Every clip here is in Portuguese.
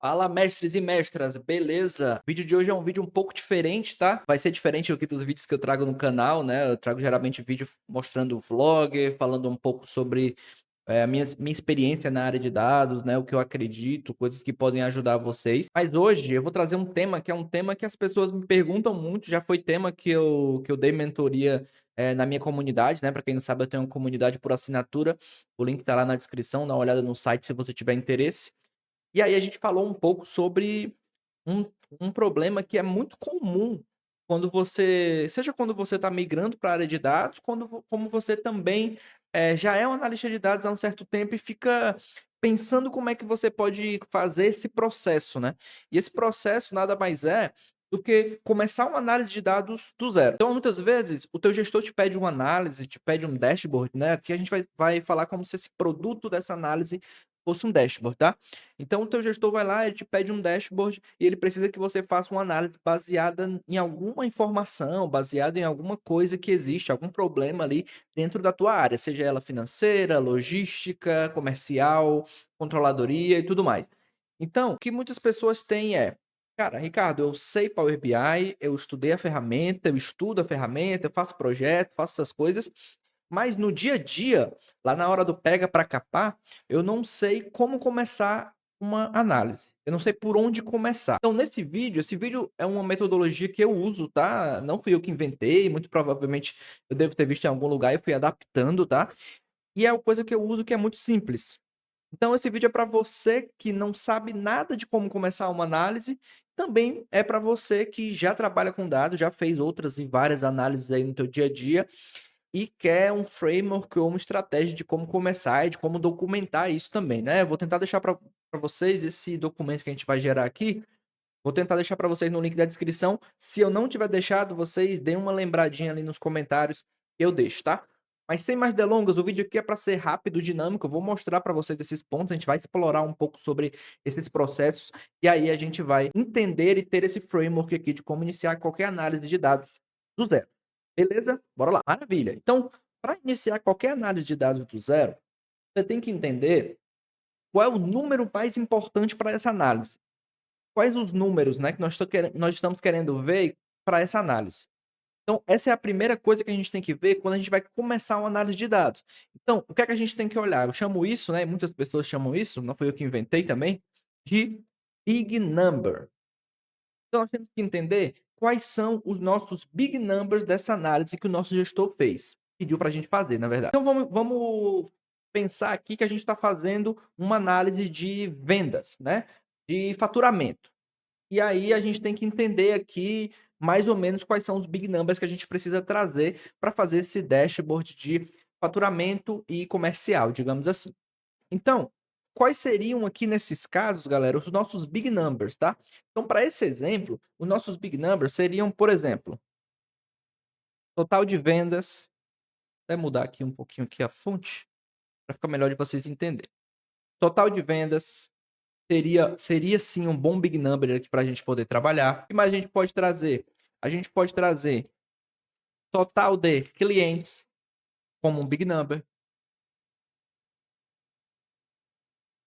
Fala, mestres e mestras, beleza? O vídeo de hoje é um vídeo um pouco diferente, tá? Vai ser diferente aqui dos vídeos que eu trago no canal, né? Eu trago geralmente vídeo mostrando vlog, falando um pouco sobre a minha experiência na área de dados, né? O que eu acredito, coisas que podem ajudar vocês. Mas hoje eu vou trazer um tema que é um tema que as pessoas me perguntam muito, já foi tema que eu dei mentoria na minha comunidade, né? Para quem não sabe, eu tenho uma comunidade por assinatura. O link tá lá na descrição, dá uma olhada no site se você tiver interesse. E aí a gente falou um pouco sobre um um problema que é muito comum quando você seja quando você está migrando para a área de dados, quando vo como você também, já é um analista de dados há um certo tempo e fica pensando como é que você pode fazer esse processo, né. E esse processo nada mais é do que começar uma análise de dados do zero. Então, muitas vezes, o teu gestor te pede uma análise, te pede um dashboard, né, aqui a gente vai falar como se esse produto dessa análise fosse um dashboard, tá. Então o teu gestor vai lá, ele te pede um dashboard e ele precisa que você faça uma análise baseada em alguma informação, baseada em alguma coisa que existe, algum problema ali dentro da tua área, seja ela financeira, logística, comercial, controladoria e tudo mais. Então, o que muitas pessoas têm é: "Cara, Ricardo, eu sei Power BI, eu estudei a ferramenta, eu estudo a ferramenta, eu faço projeto, faço essas coisas, mas no dia a dia, lá na hora do pega para capar, eu não sei como começar uma análise. Eu não sei por onde começar. Então nesse vídeo esse vídeo é uma metodologia que eu uso, tá, não fui eu que inventei, muito provavelmente eu devo ter visto em algum lugar e fui adaptando, tá. E é uma coisa que eu uso que é muito simples. Então esse vídeo é para você que não sabe nada de como começar uma análise, também é para você que já trabalha com dados, já fez outras e várias análises aí no teu dia a dia e quer um framework ou uma estratégia de como começar e de como documentar isso também, né. Eu vou tentar deixar para vocês esse documento que a gente vai gerar aqui, vou tentar deixar para vocês no link da descrição. Se eu não tiver deixado, vocês deem uma lembradinha ali nos comentários, eu deixo, tá. Mas sem mais delongas, o vídeo aqui é para ser rápido, dinâmico, eu vou mostrar para vocês esses pontos, a gente vai explorar um pouco sobre esses processos, e aí a gente vai entender e ter esse framework aqui de como iniciar qualquer análise de dados do zero. Beleza? Bora lá. Maravilha. Então, para iniciar qualquer análise de dados do zero, você tem que entender qual é o número mais importante para essa análise. Quais os números, né, que nós estamos querendo ver para essa análise. Então, essa é a primeira coisa que a gente tem que ver quando a gente vai começar uma análise de dados. Então, o que é que a gente tem que olhar? Eu chamo isso, né, muitas pessoas chamam isso, não fui eu que inventei também, de big number. Então nós temos que entender quais são os nossos big numbers dessa análise que o nosso gestor fez, pediu para a gente fazer, na verdade. Então vamos pensar aqui que a gente está fazendo uma análise de vendas, né, de faturamento. E aí a gente tem que entender aqui mais ou menos quais são os big numbers que a gente precisa trazer para fazer esse dashboard de faturamento e comercial, digamos assim. Então, quais seriam aqui nesses casos, galera, os nossos big numbers, tá? Então, para esse exemplo, os nossos big numbers seriam, por exemplo, total de vendas. Até mudar aqui um pouquinho aqui a fonte para ficar melhor de vocês entenderem. Total de vendas seria sim um bom big number aqui para a gente poder trabalhar. O que mais a gente pode trazer? A gente pode trazer total de clientes como um big number.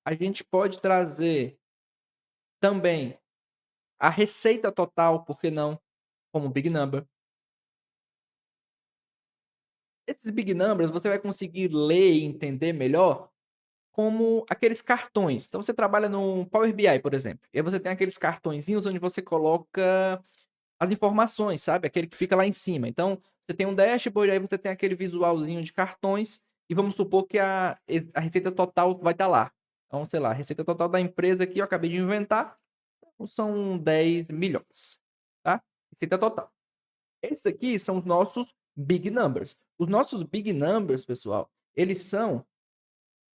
A gente pode trazer também a receita total, por que não, como big number. Esses big numbers você vai conseguir ler e entender melhor como aqueles cartões. Então você trabalha no Power BI, por exemplo, e aí você tem aqueles cartõezinhos onde você coloca as informações, sabe, aquele que fica lá em cima. Então, você tem um dashboard, aí você tem aquele visualzinho de cartões e vamos supor que a receita total vai estar lá. Então, sei lá, a receita total da empresa aqui eu acabei de inventar, são 10 milhões, tá, receita total. Esses aqui são os nossos big numbers. Os nossos big numbers, pessoal, eles são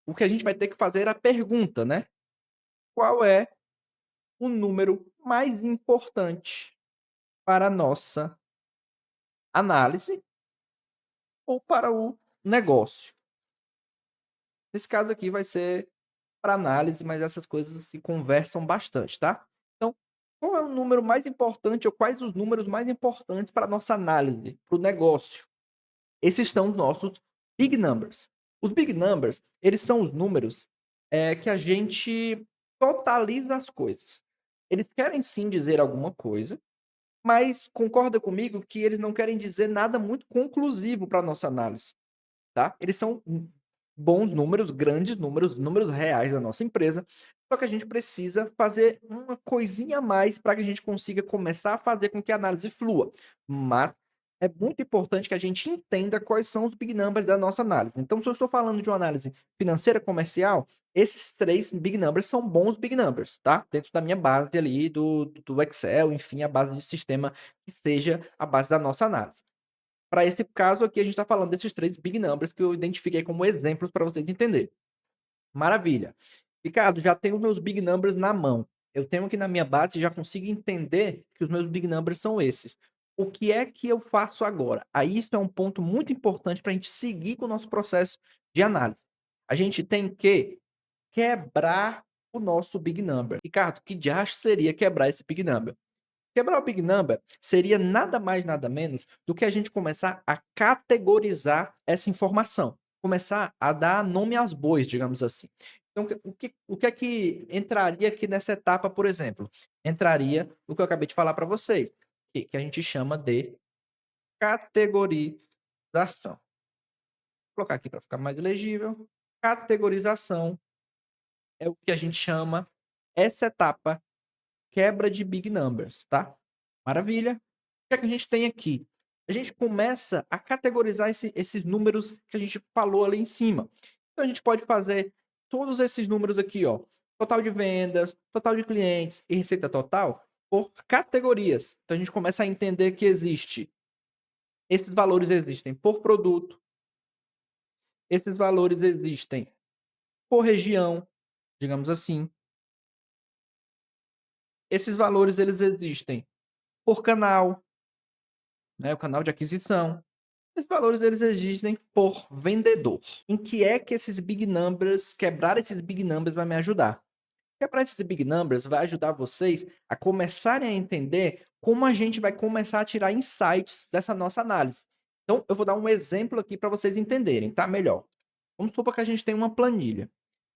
o que a gente vai ter que fazer a pergunta, né? Qual é o número mais importante para a nossa análise ou para o negócio? Nesse caso aqui vai ser para análise, mas essas coisas se conversam bastante, tá? Então, qual é o número mais importante ou quais os números mais importantes para a nossa análise, para o negócio? Esses são os nossos big numbers. Os big numbers, eles são os números, que a gente totaliza as coisas. Eles querem sim dizer alguma coisa, mas concorda comigo que eles não querem dizer nada muito conclusivo para nossa análise. Tá? Eles são bons números, grandes números, números reais da nossa empresa, só que a gente precisa fazer uma coisinha a mais para que a gente consiga começar a fazer com que a análise flua. Mas é muito importante que a gente entenda quais são os big numbers da nossa análise. Então, se eu estou falando de uma análise financeira comercial, esses 3 big numbers são bons big numbers, tá? Dentro da minha base ali do Excel, enfim, a base de sistema que seja a base da nossa análise. Para esse caso aqui, a gente está falando desses 3 big numbers que eu identifiquei como exemplos para vocês entenderem. Maravilha. Ricardo, já tenho meus big numbers na mão. Eu tenho aqui na minha base e já consigo entender que os meus big numbers são esses. O que é que eu faço agora? Aí isso é um ponto muito importante para a gente seguir com o nosso processo de análise. A gente tem que quebrar o nosso big number. Ricardo, que diacho seria quebrar esse big number? Quebrar o Big Number seria nada mais, nada menos do que a gente começar a categorizar essa informação. Começar a dar nome aos bois, digamos assim. Então, o que é que entraria aqui nessa etapa, por exemplo? Entraria o que eu acabei de falar para vocês, que a gente chama de categorização. Vou colocar aqui para ficar mais legível. Categorização é o que a gente chama essa etapa quebra de big numbers, tá? Maravilha. O que é que a gente tem aqui? A gente começa a categorizar esses números que a gente falou ali em cima. Então a gente pode fazer todos esses números aqui, ó. Total de vendas, total de clientes e receita total por categorias. Então a gente começa a entender que esses valores existem por produto, esses valores existem por região, digamos assim. Esses valores eles existem por canal, né, o canal de aquisição. Esses valores eles existem por vendedor. Em que é que esses big numbers, quebrar esses big numbers vai me ajudar? Quebrar esses big numbers vai ajudar vocês a começarem a entender como a gente vai começar a tirar insights dessa nossa análise. Então, eu vou dar um exemplo aqui para vocês entenderem, tá? Melhor. Vamos supor que a gente tem uma planilha.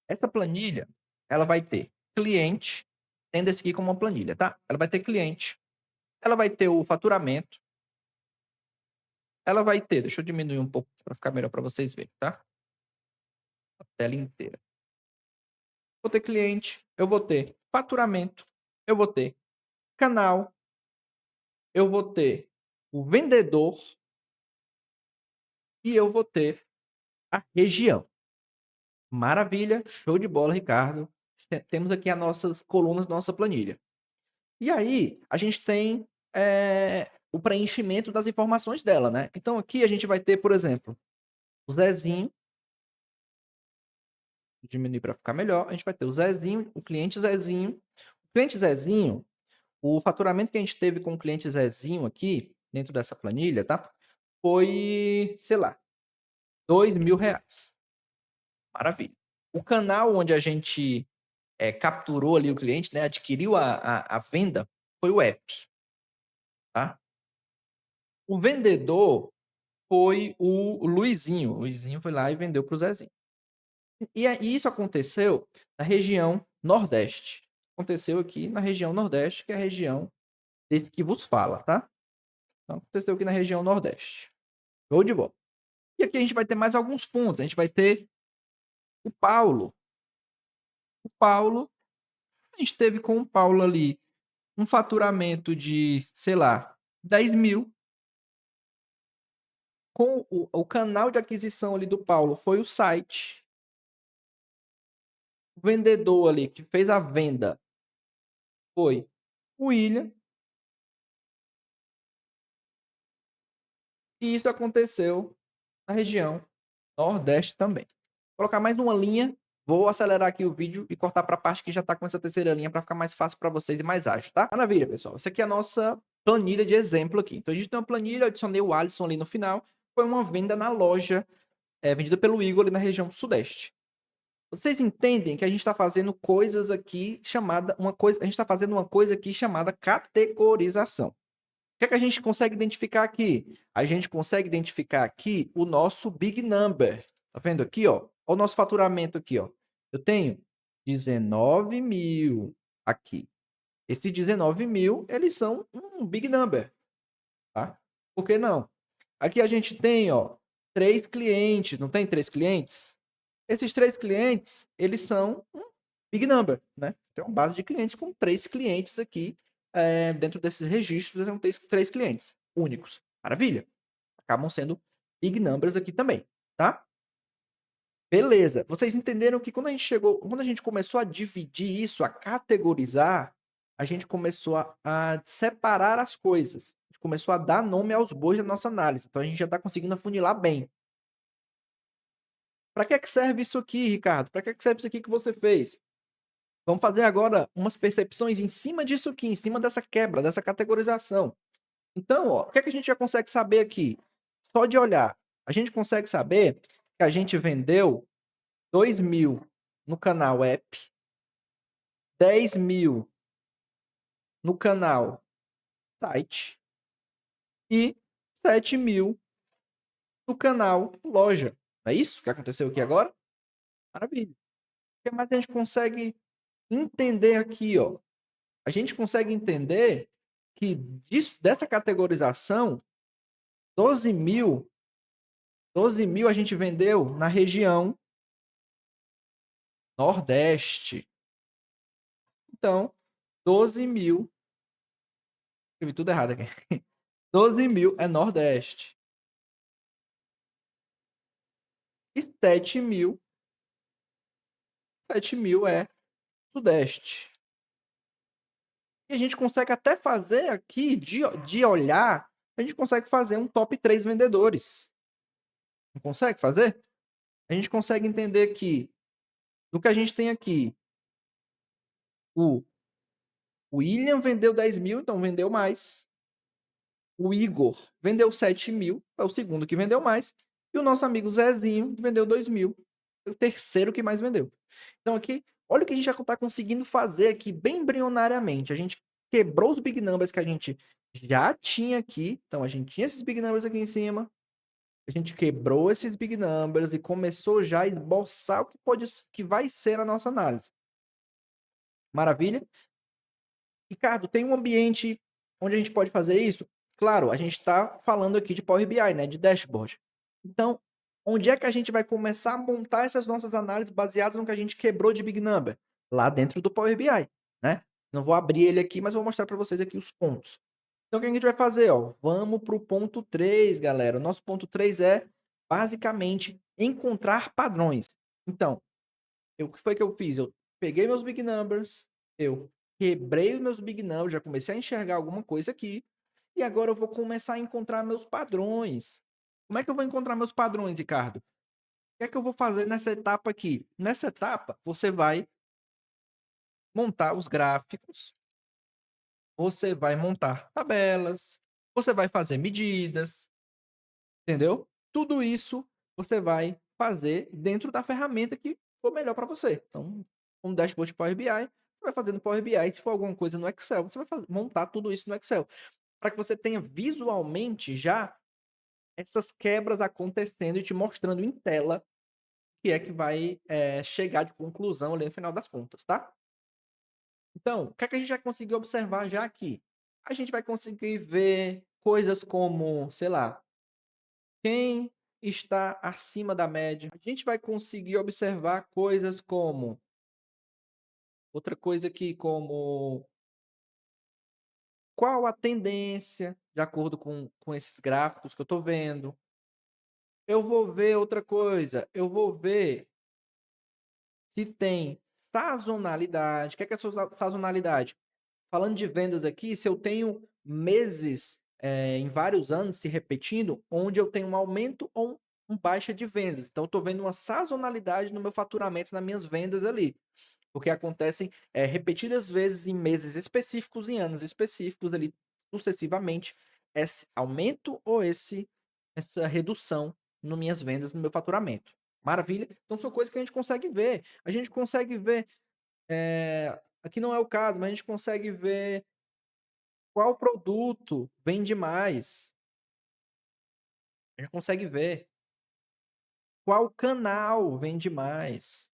Essa planilha, ela vai ter cliente, tendo esse aqui como uma planilha, tá? Ela vai ter cliente, ela vai ter o faturamento, ela vai ter, deixa eu diminuir um pouco para ficar melhor para vocês verem, tá? A tela inteira. Vou ter cliente, eu vou ter faturamento, eu vou ter canal, eu vou ter o vendedor e eu vou ter a região. Maravilha, show de bola, Ricardo. Temos aqui as nossas colunas da nossa planilha. E aí, a gente tem o preenchimento das informações dela, né? Então aqui a gente vai ter, por exemplo, o Zezinho. Diminuir para ficar melhor. A gente vai ter o Zezinho, o cliente Zezinho. O cliente Zezinho, o faturamento que a gente teve com o cliente Zezinho aqui, dentro dessa planilha, tá? Foi, sei lá, R$ 2.000. Maravilha. O canal onde a gente capturou ali o cliente, né? Adquiriu a venda, foi o app, tá? O vendedor foi o Luizinho. O Luizinho foi lá e vendeu para o Zezinho. E isso aconteceu na região Nordeste. Aconteceu aqui na região Nordeste, que é a região desse que vos fala, tá? Então, aconteceu aqui na região Nordeste. Show de bola. E aqui a gente vai ter mais alguns pontos. A gente vai ter o Paulo. O Paulo, a gente teve com o Paulo ali um faturamento de, sei lá, 10.000. Com o canal de aquisição ali do Paulo foi o site. O vendedor ali que fez a venda foi o William. E isso aconteceu na região Nordeste também. Vou colocar mais uma linha, vou acelerar aqui o vídeo e cortar para a parte que já está com essa terceira linha para ficar mais fácil para vocês e mais ágil, tá? Maravilha, pessoal. Essa aqui é a nossa planilha de exemplo aqui. Então a gente tem uma planilha, eu adicionei o Alisson ali no final. Foi uma venda na loja, vendida pelo Igor ali na região Sudeste. Vocês entendem que a gente está fazendo coisas aqui a gente está fazendo uma coisa aqui chamada categorização. O que é que a gente consegue identificar aqui? A gente consegue identificar aqui o nosso big number. Tá vendo aqui, ó? Olha o nosso faturamento aqui, ó. Eu tenho 19.000 aqui. Esses 19.000, eles são um big number, tá? Por que não? Aqui a gente tem, ó, 3 clientes, não tem 3 clientes? Esses 3 clientes, eles são um big number, né? Tem uma base de clientes com 3 clientes aqui, dentro desses registros, são 3 clientes únicos. Maravilha? Acabam sendo big numbers aqui também, tá? Beleza. Vocês entenderam que quando a gente começou a dividir isso, a categorizar, a gente começou a separar as coisas. A gente começou a dar nome aos bois da nossa análise. Então a gente já está conseguindo afunilar bem. Para que é que serve isso aqui, Ricardo? Para que é que serve isso aqui que você fez? Vamos fazer agora umas percepções em cima disso aqui, em cima dessa quebra, dessa categorização. Então, ó, o que é que a gente já consegue saber aqui? Só de olhar. A gente consegue saber que a gente vendeu 2.000 no canal app, 10.000 no canal site e 7.000 no canal loja. Não é isso que aconteceu aqui agora? Maravilha. O que mais a gente consegue entender aqui, ó? A gente consegue entender que dessa categorização, 12.000 a gente vendeu na região Nordeste. Então, 12.000, escrevi tudo errado aqui. 12.000 é Nordeste. E 7.000 é Sudeste. E a gente consegue até fazer aqui, de olhar, a gente consegue fazer um top 3 vendedores. Não consegue fazer? A gente consegue entender que, do que a gente tem aqui, o William vendeu 10.000, então vendeu mais. O Igor vendeu 7.000, é o segundo que vendeu mais. E o nosso amigo Zezinho vendeu 2.000, é o terceiro que mais vendeu. Então aqui, olha o que a gente já está conseguindo fazer aqui, bem embrionariamente. A gente quebrou os big numbers que a gente já tinha aqui. Então a gente tinha esses big numbers aqui em cima. A gente quebrou esses big numbers e começou já a esboçar o que vai ser a nossa análise. Maravilha? Ricardo, tem um ambiente onde a gente pode fazer isso? Claro, a gente está falando aqui de Power BI, né? De dashboard. Então, onde é que a gente vai começar a montar essas nossas análises baseadas no que a gente quebrou de Big Number? Lá dentro do Power BI, né? Não vou abrir ele aqui, mas vou mostrar para vocês aqui os pontos. Então, o que a gente vai fazer? Ó? Vamos para o ponto 3, galera. O nosso ponto 3 é, basicamente, encontrar padrões. Então, o que foi que eu fiz? Eu peguei meus Big Numbers, eu quebrei os meus Big Numbers, já comecei a enxergar alguma coisa aqui, e agora eu vou começar a encontrar meus padrões. Como é que eu vou encontrar meus padrões, Ricardo? O que é que eu vou fazer nessa etapa aqui? Nessa etapa, você vai montar os gráficos, você vai montar tabelas, você vai fazer medidas, entendeu? Tudo isso você vai fazer dentro da ferramenta que for melhor para você. Então, um dashboard Power BI, você vai fazer no Power BI, se for alguma coisa no Excel, você vai montar tudo isso no Excel, para que você tenha visualmente já essas quebras acontecendo e te mostrando em tela que é que vai chegar de conclusão ali no final das contas, tá? Então, o que é que a gente já conseguiu observar já aqui? A gente vai conseguir ver coisas como, sei lá, quem está acima da média. A gente vai conseguir observar coisas como, outra coisa aqui, como qual a tendência, de acordo com esses gráficos que eu estou vendo. Eu vou ver outra coisa, eu vou ver se tem sazonalidade. O que é essa sazonalidade? Falando de vendas aqui, se eu tenho meses em vários anos se repetindo, onde eu tenho um aumento ou um baixa de vendas. Então, eu estou vendo uma sazonalidade no meu faturamento, nas minhas vendas ali. Porque acontecem repetidas vezes em meses específicos, em anos específicos ali, sucessivamente, esse aumento ou essa redução nas minhas vendas, no meu faturamento. Maravilha? Então, são coisas que a gente consegue ver. A gente consegue ver, aqui não é o caso, mas a gente consegue ver qual produto vende mais. A gente consegue ver qual canal vende mais.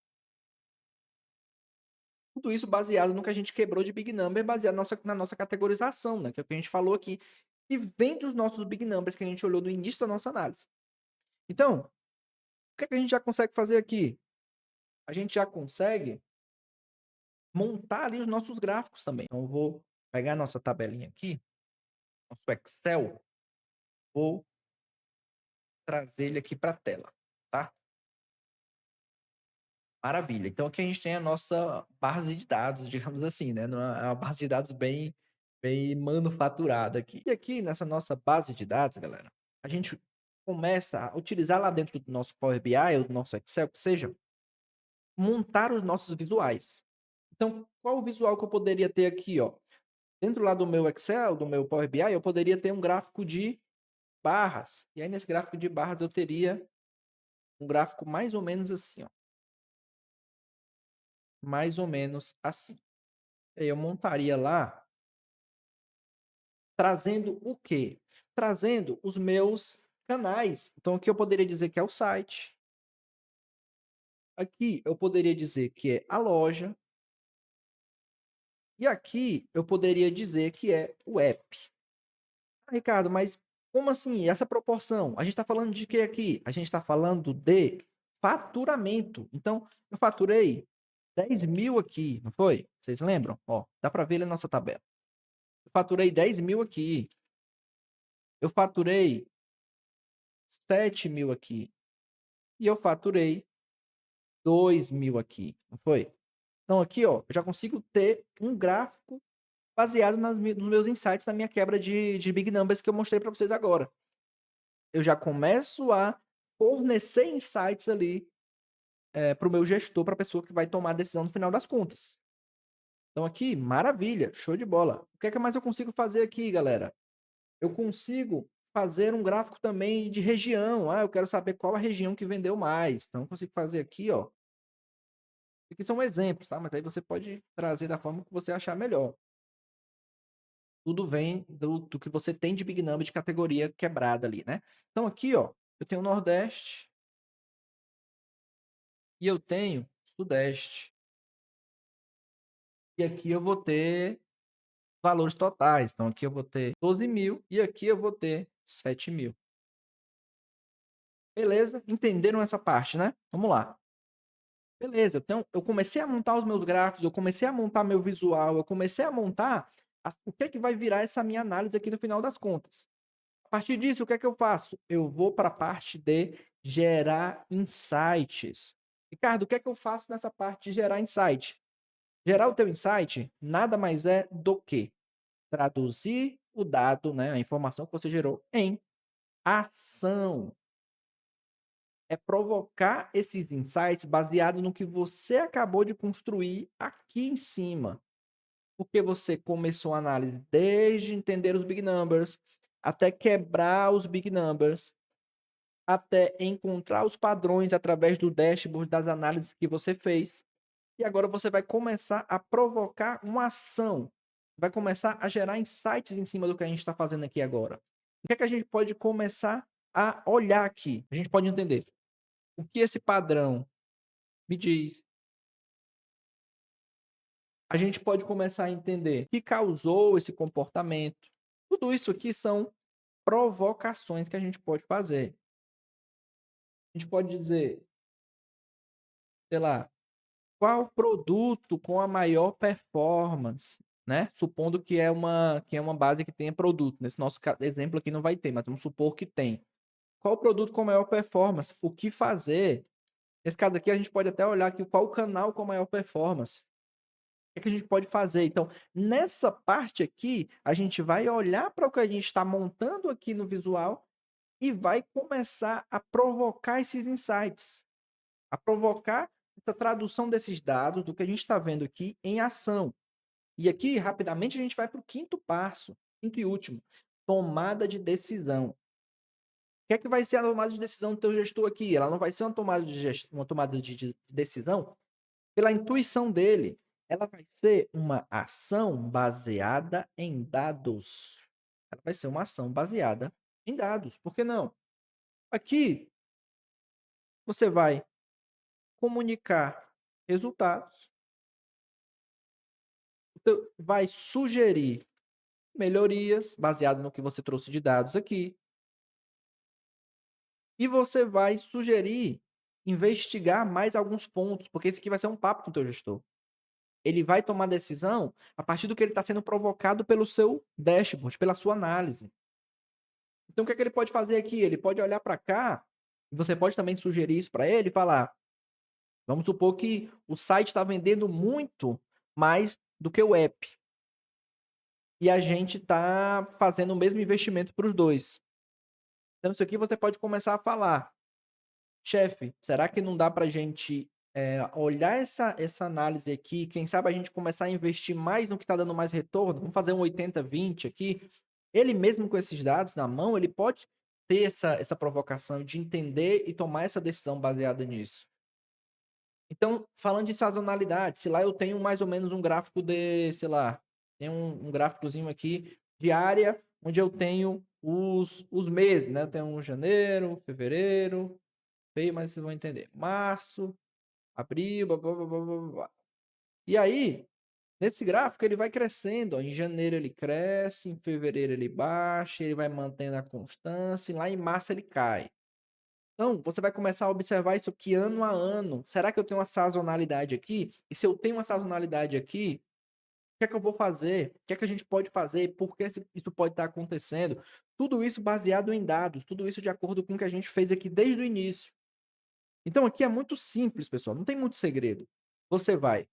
Tudo isso baseado no que a gente quebrou de Big Number, baseado na nossa categorização, né, que é o que a gente falou aqui, e vem dos nossos Big Numbers que a gente olhou no início da nossa análise. Então, o que é que a gente já consegue fazer aqui? A gente já consegue montar ali os nossos gráficos também. Então, eu vou pegar a nossa tabelinha aqui, nosso Excel, vou trazer ele aqui para a tela, tá? Maravilha. Então aqui a gente tem a nossa base de dados, digamos assim, né, é uma base de dados bem manufaturada aqui. E aqui nessa nossa base de dados, galera, a gente começa a utilizar lá dentro do nosso Power BI ou do nosso Excel, que seja, montar os nossos visuais. Então, qual o visual que eu poderia ter aqui, ó? Dentro lá do meu Excel, do meu Power BI, eu poderia ter um gráfico de barras. E aí nesse gráfico de barras eu teria um gráfico mais ou menos assim, ó. Mais ou menos assim. Aí eu montaria lá, trazendo o quê? Trazendo os meus canais. Então aqui eu poderia dizer que é o site. Aqui eu poderia dizer que é a loja. E aqui eu poderia dizer que é o app. Ah, Ricardo, mas como assim? Essa proporção? A gente está falando de quê aqui? A gente está falando de faturamento. Então, eu faturei 10 mil aqui, não foi? Vocês lembram? Ó, dá para ver ali na nossa tabela. Eu faturei 10 mil aqui. Eu faturei 7 mil aqui. E eu faturei 2 mil aqui, não foi? Então aqui, ó, eu já consigo ter um gráfico baseado nos meus insights, na minha quebra de Big Numbers que eu mostrei para vocês agora. Eu já começo a fornecer insights ali para o meu gestor, para a pessoa que vai tomar a decisão no final das contas. Então aqui, maravilha, show de bola. O que é que mais eu consigo fazer aqui, galera? Eu consigo fazer um gráfico também de região. Ah, eu quero saber qual a região que vendeu mais. Então eu consigo fazer aqui, ó. Aqui são exemplos, tá? Mas aí você pode trazer da forma que você achar melhor. Tudo vem do que você tem de Big Number de categoria quebrada ali, né? Então aqui, ó, eu tenho o Nordeste e eu tenho Sudeste. E aqui eu vou ter valores totais. Então aqui eu vou ter 12 mil e aqui eu vou ter 7 mil. Beleza? Entenderam essa parte, né? Vamos lá. Beleza, então eu comecei a montar os meus gráficos, eu comecei a montar meu visual, eu comecei a montar o que é que vai virar essa minha análise aqui no final das contas. A partir disso, o que é que eu faço? Eu vou para a parte de gerar insights. Ricardo, o que é que eu faço nessa parte de gerar insight? Gerar o teu insight nada mais é do que traduzir o dado, né, a informação que você gerou, em ação. É provocar esses insights baseado no que você acabou de construir aqui em cima. Porque você começou a análise desde entender os big numbers, até quebrar os big numbers, até encontrar os padrões através do dashboard das análises que você fez. E agora você vai começar a provocar uma ação. Vai começar a gerar insights em cima do que a gente está fazendo aqui agora. O que é que a gente pode começar a olhar aqui? A gente pode entender o que esse padrão me diz. A gente pode começar a entender o que causou esse comportamento. Tudo isso aqui são provocações que a gente pode fazer. A gente pode dizer, sei lá, qual produto com a maior performance, né? Supondo que é uma base que tenha produto. Nesse nosso exemplo aqui não vai ter, mas vamos supor que tem. Qual produto com maior performance? O que fazer? Nesse caso aqui, a gente pode até olhar aqui qual o canal com maior performance. O que a gente pode fazer? Então, nessa parte aqui, a gente vai olhar para o que a gente está montando aqui no visual e vai começar a provocar esses insights, a provocar essa tradução desses dados, do que a gente está vendo aqui, em ação. E aqui, rapidamente, a gente vai para o quinto passo, quinto e último, tomada de decisão. O que é que vai ser a tomada de decisão do teu gestor aqui? Ela não vai ser uma tomada de decisão pela intuição dele. Ela vai ser uma ação baseada em dados. Ela vai ser uma ação baseada em dados. Por que não? Aqui você vai comunicar resultados vai sugerir melhorias baseado no que você trouxe de dados aqui, e você vai sugerir investigar mais alguns pontos, porque esse aqui vai ser um papo com o teu gestor. Ele vai tomar decisão a partir do que ele está sendo provocado pelo seu dashboard, pela sua análise. Então, o que é que ele pode fazer aqui? Ele pode olhar para cá, e você pode também sugerir isso para ele e falar: vamos supor que o site está vendendo muito mais do que o app. E a gente está fazendo o mesmo investimento para os dois. Então, isso aqui você pode começar a falar: chefe, será que não dá para a gente olhar essa análise aqui? Quem sabe a gente começar a investir mais no que está dando mais retorno? Vamos fazer um 80-20 aqui. Ele mesmo com esses dados na mão, ele pode ter essa provocação de entender e tomar essa decisão baseada nisso. Então, falando de sazonalidade, se lá eu tenho mais ou menos um gráfico de, sei lá, tem um gráficozinho aqui diária, onde eu tenho os meses, né? Eu tenho um janeiro, fevereiro, feio, mas vocês vão entender. Março, abril, blá, blá, blá, blá, blá, blá. E aí, nesse gráfico, ele vai crescendo. Ó. Em janeiro ele cresce, em fevereiro ele baixa, ele vai mantendo a constância, e lá em março ele cai. Então, você vai começar a observar isso aqui ano a ano. Será que eu tenho uma sazonalidade aqui? E se eu tenho uma sazonalidade aqui, o que é que eu vou fazer? O que é que a gente pode fazer? Por que isso pode estar acontecendo? Tudo isso baseado em dados, tudo isso de acordo com o que a gente fez aqui desde o início. Então, aqui é muito simples, pessoal, não tem muito segredo. Você vai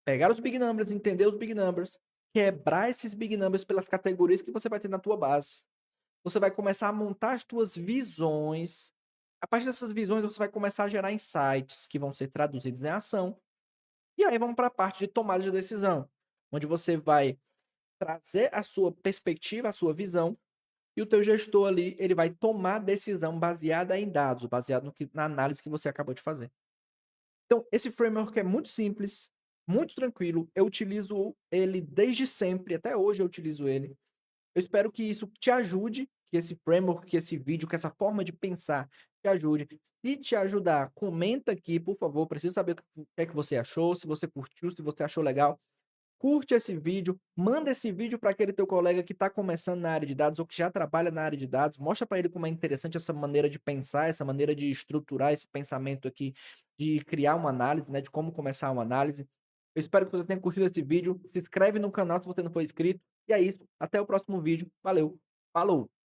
pegar os big numbers, entender os big numbers, quebrar esses big numbers pelas categorias que você vai ter na tua base. Você vai começar a montar as tuas visões. A partir dessas visões, você vai começar a gerar insights que vão ser traduzidos em ação. E aí vamos para a parte de tomada de decisão, onde você vai trazer a sua perspectiva, a sua visão, e o teu gestor ali, ele vai tomar decisão baseada em dados, baseado na análise que você acabou de fazer. Então, esse framework é muito simples, muito tranquilo. Eu utilizo ele desde sempre, até hoje eu utilizo ele. Eu espero que isso te ajude, que esse framework, que esse vídeo, que essa forma de pensar te ajude. Se te ajudar, comenta aqui, por favor. Preciso saber o que é que você achou, se você curtiu, se você achou legal. Curte esse vídeo, manda esse vídeo para aquele teu colega que está começando na área de dados ou que já trabalha na área de dados. Mostra para ele como é interessante essa maneira de pensar, essa maneira de estruturar esse pensamento aqui, de criar uma análise, né, de como começar uma análise. Eu espero que você tenha curtido esse vídeo. Se inscreve no canal se você não for inscrito. E é isso. Até o próximo vídeo. Valeu. Falou!